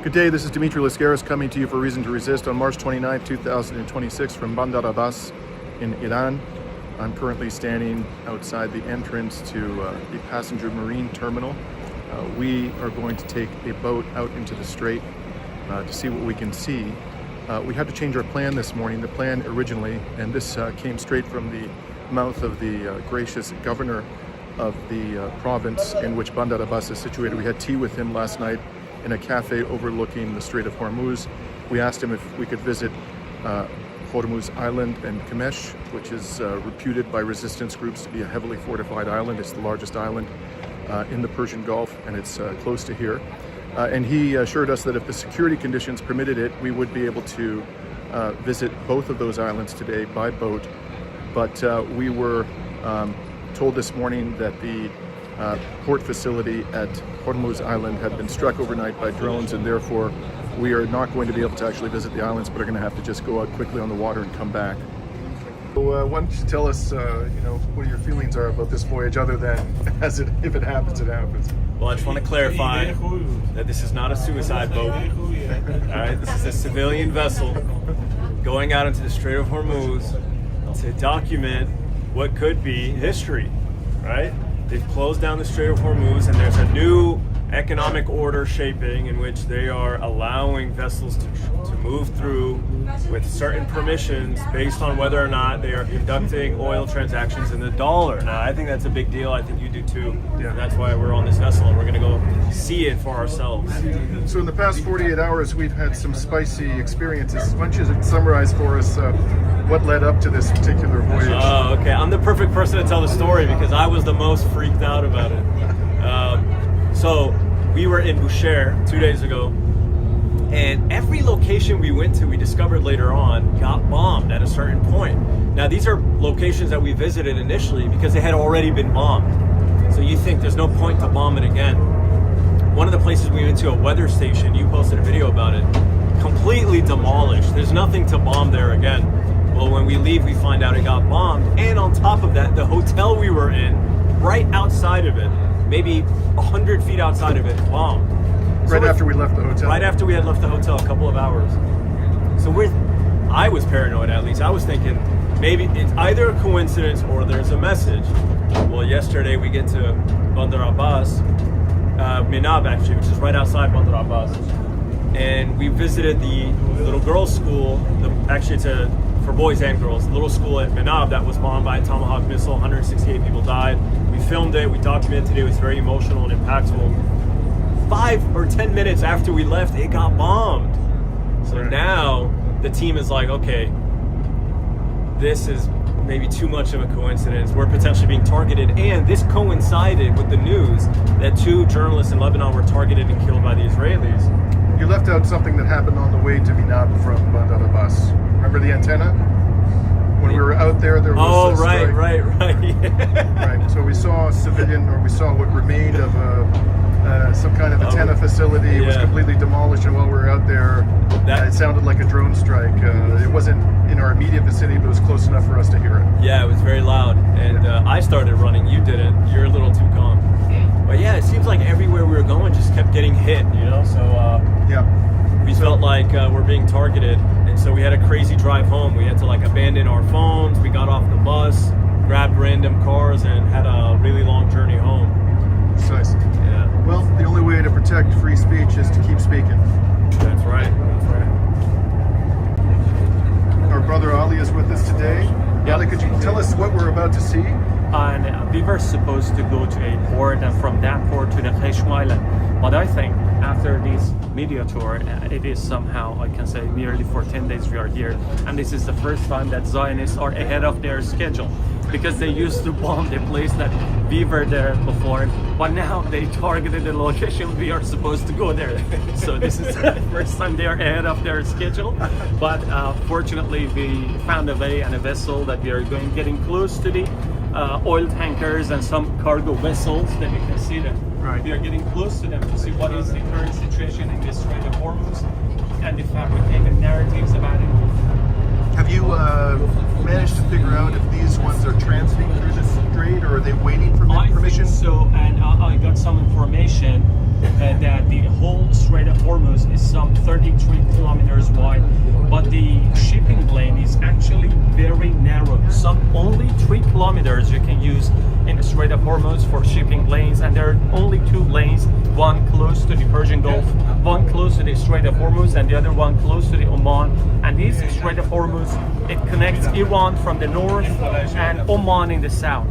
Good day, this is Dimitri Lascaris coming to you for Reason to Resist on March 29, 2026 from Bandar Abbas in Iran. I'm currently standing outside the entrance to the passenger marine terminal. We are going to take a boat out into the Strait to see what we can see. We had to change our plan this morning. The plan originally, and this came straight from the mouth of the gracious governor of the province in which Bandar Abbas is situated. We had tea with him last night in a cafe overlooking the Strait of Hormuz. We asked him if we could visit Hormuz Island and Kamesh, which is reputed by resistance groups to be a heavily fortified island. It's the largest island in the Persian Gulf, and it's close to here. And he assured us that if the security conditions permitted it, we would be able to visit both of those islands today by boat. But we were told this morning that the port facility at Hormuz Island had been struck overnight by drones, and therefore we are not going to be able to actually visit the islands, but are going to have to just go out quickly on the water and come back. So why don't you tell us, what your feelings are about this voyage, other than if it happens, it happens. Well, I just want to clarify that this is not a suicide boat. All right, this is a civilian vessel going out into the Strait of Hormuz to document what could be history, right? They've closed down the Strait of Hormuz, and there's a new economic order shaping in which they are allowing vessels to move through with certain permissions based on whether or not they are conducting oil transactions in the dollar. Now, I think that's a big deal. I think you do too. Yeah. And that's why we're on this vessel, and we're going to go see it for ourselves. So in the past 48 hours, we've had some spicy experiences. Why don't you summarize for us what led up to this particular voyage? Oh, okay. I'm the perfect person to tell the story because I was the most freaked out about it. So we were in Bushehr 2 days ago, and every location we went to, we discovered later on, got bombed at a certain point. Now, these are locations that we visited initially because they had already been bombed. So you think there's no point to bomb it again. One of the places we went to, a weather station, you posted a video about it, completely demolished. There's nothing to bomb there again. Well, when we leave, we find out it got bombed. And on top of that, the hotel we were in, right outside of it, maybe 100 feet outside of it, bombed. Right after we left the hotel. Right after we had left the hotel, a couple of hours. So I was paranoid, at least. I was thinking maybe it's either a coincidence or there's a message. Well, yesterday we get to Bandar Abbas, Minab actually, which is right outside Bandar Abbas. And we visited the little girls' school. Actually, it's for boys and girls. The little school at Minab that was bombed by a Tomahawk missile. 168 people died. We filmed it. We documented it. It was very emotional and impactful. 5 or 10 minutes after we left, it got bombed. So now the team is like, okay, this is maybe too much of a coincidence. We're potentially being targeted. And this coincided with the news that 2 journalists in Lebanon were targeted and killed by the Israelis. You left out something that happened on the way to Minab from Bandar Abbas. Remember the antenna? When we were out there, there was right. Yeah. Right. So we saw a civilian, or we saw what remained of some kind of antenna facility. It was completely demolished, and while we were out there, it sounded like a drone strike. It wasn't in our immediate vicinity, but it was close enough for us to hear it. Yeah, it was very loud, and I started running. You didn't. You're a little too calm. But yeah, it seems like everywhere we were going just kept getting hit, So we felt like we're being targeted, and so we had a crazy drive home. We had to abandon our phones. We got off the bus, grabbed random cars, and had a really long journey home. Nice. Yeah. Well, the only way to protect free speech is to keep speaking. That's right. Our brother Ali is with us today. Ali, could you tell us what we're about to see? And we were supposed to go to a port, and from that port to the Kheshm Island. But I think after this media tour, it is somehow, I can say, nearly for 10 days we are here. And this is the first time that Zionists are ahead of their schedule, because they used to bomb the place that we were there before. But now they targeted the location we are supposed to go there. So this is the first time they are ahead of their schedule. But fortunately, we found a way and a vessel that we are getting close to the oil tankers and some cargo vessels that you can see them. Right. We are getting close to them to see what is the current situation in this Strait of Hormuz and the fabricated narratives about it. Have you managed to figure out if these ones are transiting through the strait, or are they waiting for permission? I think so, and I got some information that the whole Strait of Hormuz Hormuz is some 33 kilometers wide, but the shipping lane is actually very narrow. Some only 3 kilometers you can use in the Strait of Hormuz for shipping lanes, and there are only 2 lanes, one close to the Persian Gulf, one close to the Strait of Hormuz, and the other one close to the Oman. And this Strait of Hormuz, it connects Iran from the north and Oman in the south.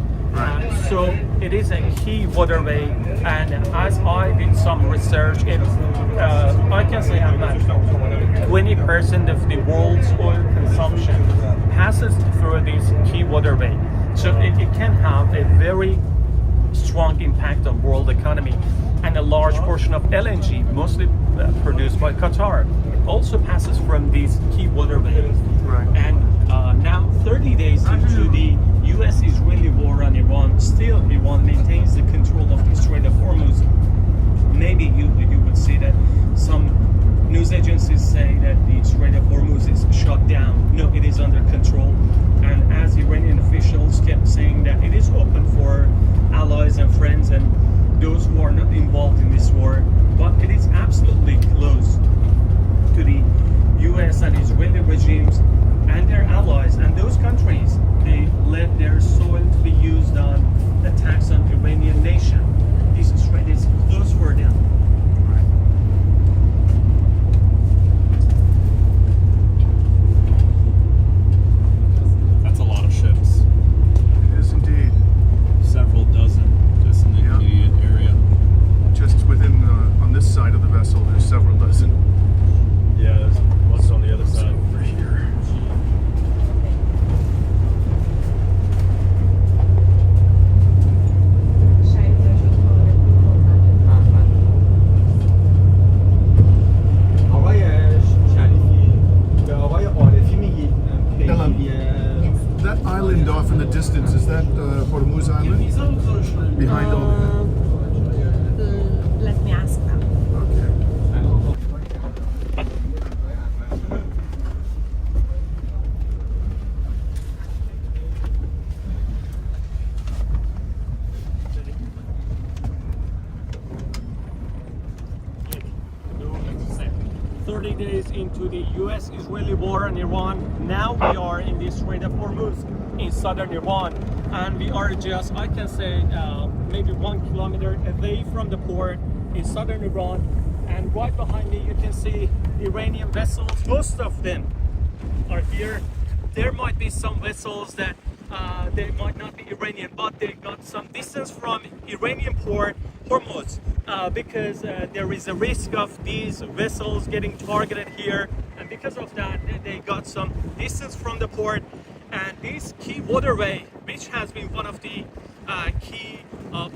So it is a key waterway, and as I did some research, I can say that 20% of the world's oil consumption passes through this key waterway. So it can have a very strong impact on world economy, and a large portion of LNG, mostly produced by Qatar, also passes from these key waterways. Right. And now 30 days into the US-Israeli war on Iran, still Iran maintains the control of the Strait of Hormuz. Maybe you would see that some news agencies say that the Strait of Hormuz is shut down. No, it is under control. And as Iranian officials kept saying that it is open for allies and friends and those who are not involved in this war, but it is absolutely closed to the US and Israeli regimes and their allies, and those countries, they let their soil to be used on attacks on Iranian nation. This strait is closed for them. That's a lot of ships. It is indeed. Several dozen just in the Yeah. immediate area. Just within, on this side of the vessel, there's several dozen. Yeah, there's one's on the other side. Over here. آقای شریفی به آقای عارفی میگید پیگیری That island off in the distance, is that Hormuz Island? Behind all that? Let me ask them. Okay. 30 days into the US-Israeli war in Iran, now we are in the Strait of Hormuz in southern Iran, and we are just, I can say, maybe 1 kilometer away from the port in southern Iran. And right behind me, you can see Iranian vessels. Most of them are here. There might be some vessels that they might not be Iranian, but they got some distance from Iranian port Hormuz, because there is a risk of these vessels getting targeted here, and because of that they got some distance from the port. And this key waterway, which has been one of the key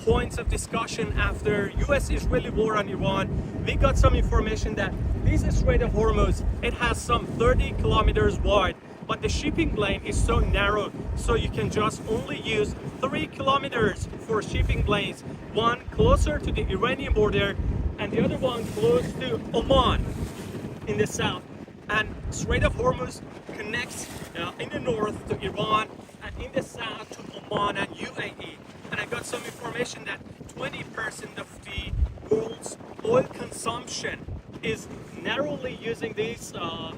points of discussion after US-Israeli war on Iran, we got some information that this Strait of Hormuz, it has some 30 kilometers wide, but the shipping lane is so narrow, so you can just only use 3 kilometers for shipping lanes, one closer to the Iranian border and the other one close to Oman in the south. And Strait of Hormuz connects in the north to Iran and in the south to Oman and UAE. And I got some information that 20% of the world's oil consumption is narrowly using this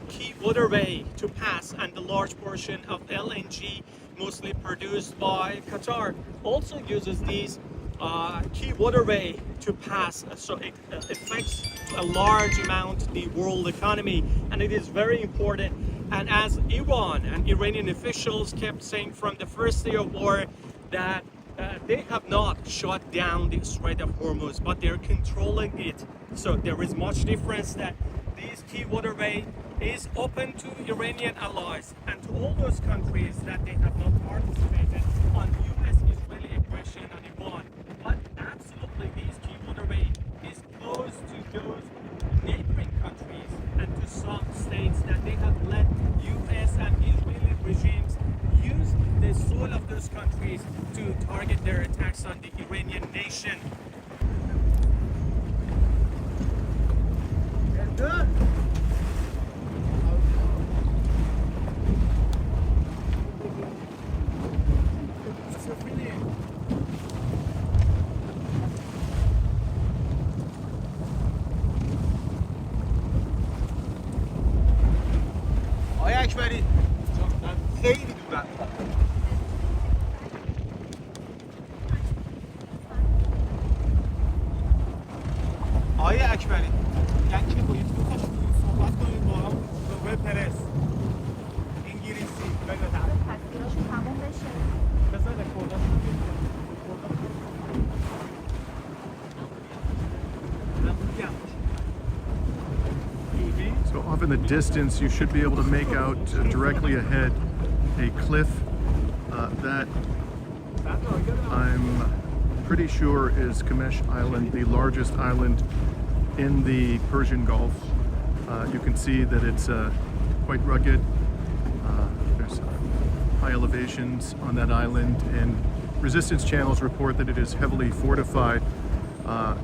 key waterway to pass, and the large portion of LNG, mostly produced by Qatar, also uses these key waterway to pass. So it affects a large amount the world economy, and it is very important. And as Iran and Iranian officials kept saying from the first day of war, that they have not shut down the Strait of Hormuz, but they're controlling it. So there is much difference that this key waterway is open to Iranian allies and to all those countries that they have not participated on US-Israeli aggression on Iran. But absolutely, this key waterway is close to those neighboring countries and to some states that they have let US and Israeli regimes use the soil of those countries to target their attacks on the Iranian nation. اکبری خیلی دورن. آقای اکبری یعنی که باید صحبت کنید با وب پرس انگلیسی بگذارم تصویراشون تموم بشه. بذار رکورداشون So off in the distance, you should be able to make out directly ahead a cliff that I'm pretty sure is Kamesh Island, the largest island in the Persian Gulf. You can see that it's quite rugged. There's high elevations on that island, and resistance channels report that it is heavily fortified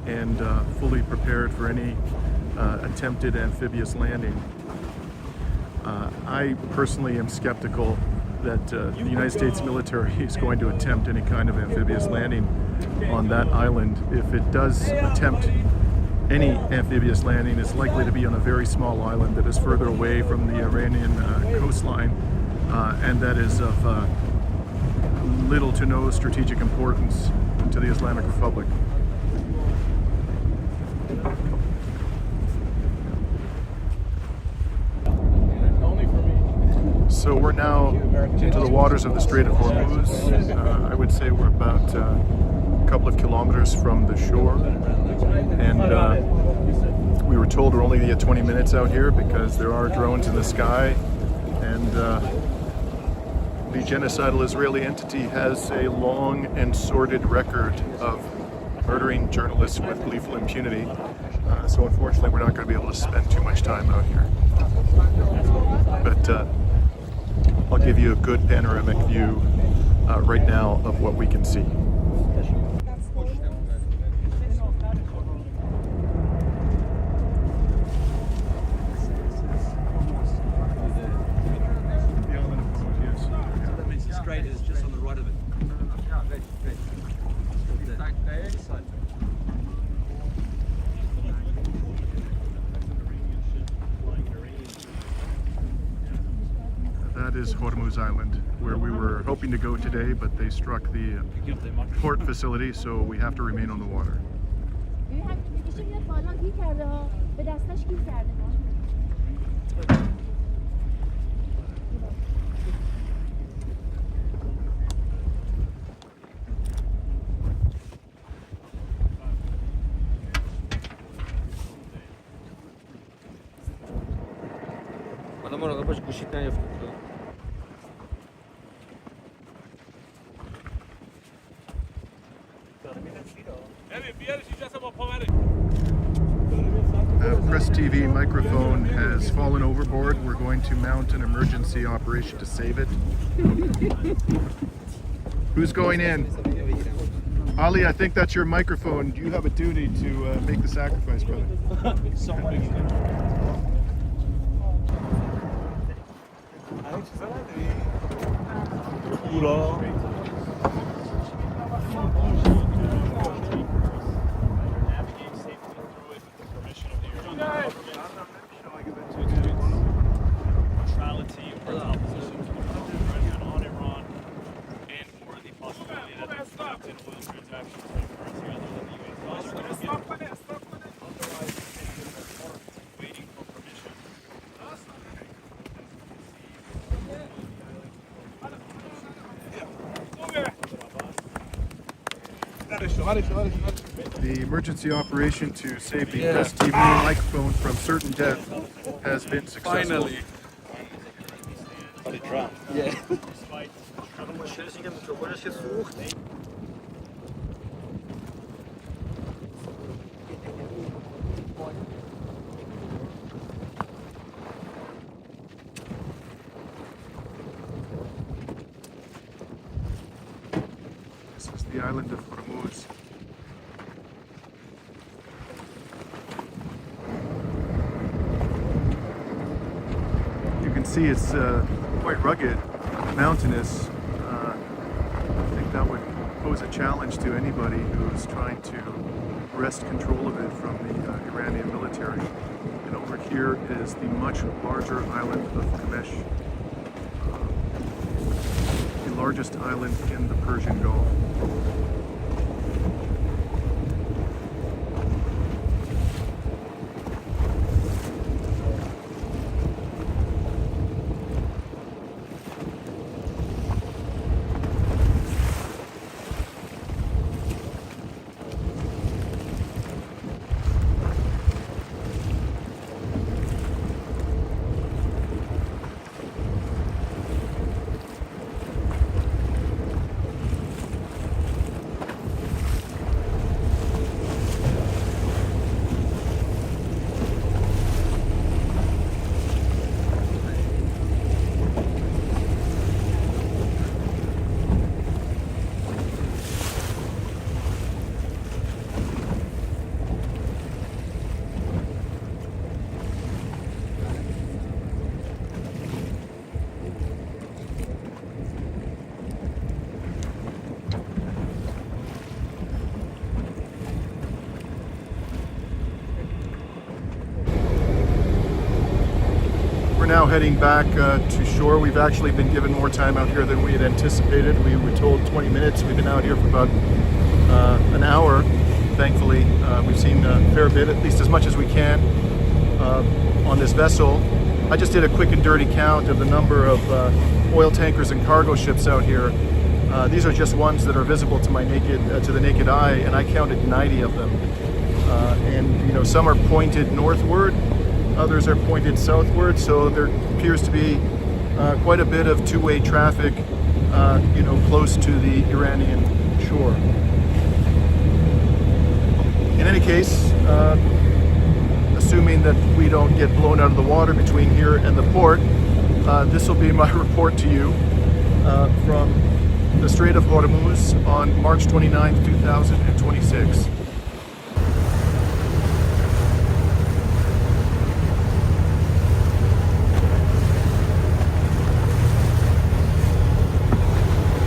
and fully prepared for any attempted amphibious landing. I personally am skeptical that the United States military is going to attempt any kind of amphibious landing on that island. If it does attempt any amphibious landing, it's likely to be on a very small island that is further away from the Iranian coastline and that is of little to no strategic importance to the Islamic Republic. So we're now into the waters of the Strait of Hormuz. I would say we're about a couple of kilometers from the shore, and we were told we're only going to get 20 minutes out here because there are drones in the sky, and the genocidal Israeli entity has a long and sordid record of murdering journalists with lethal impunity. So unfortunately we're not going to be able to spend too much time out here. But I'll give you a good panoramic view right now of what we can see. That means the Strait is just on the right of it. That is Hormuz Island, where we were hoping to go today, but they struck the port facility, so we have to remain on the water. حالا مراقب باش گوشیت نیفته. Press TV microphone has fallen overboard. We're going to mount an emergency operation to save it. Who's going in? Ali, I think that's your microphone. You have a duty to make the sacrifice, brother. The emergency operation to save the Press TV microphone from certain death has been successful. Finally. But it drowned. Yeah. This is the island of Hormuz. You can see it's quite rugged, mountainous. I think that would pose a challenge to anybody who's trying to wrest control of it from the Iranian military. And over here is the much larger island of Kamesh. largest island in the Persian Gulf. Now heading back to shore. We've actually been given more time out here than we had anticipated. We were told 20 minutes. We've been out here for about an hour. Thankfully, we've seen a fair bit, at least as much as we can on this vessel. I just did a quick and dirty count of the number of oil tankers and cargo ships out here. These are just ones that are visible to the naked eye, and I counted 90 of them. And you know, some are pointed northward. Others are pointed southward, so there appears to be quite a bit of two-way traffic, you know, close to the Iranian shore. In any case, assuming that we don't get blown out of the water between here and the port, this will be my report to you from the Strait of Hormuz on March 29, 2026.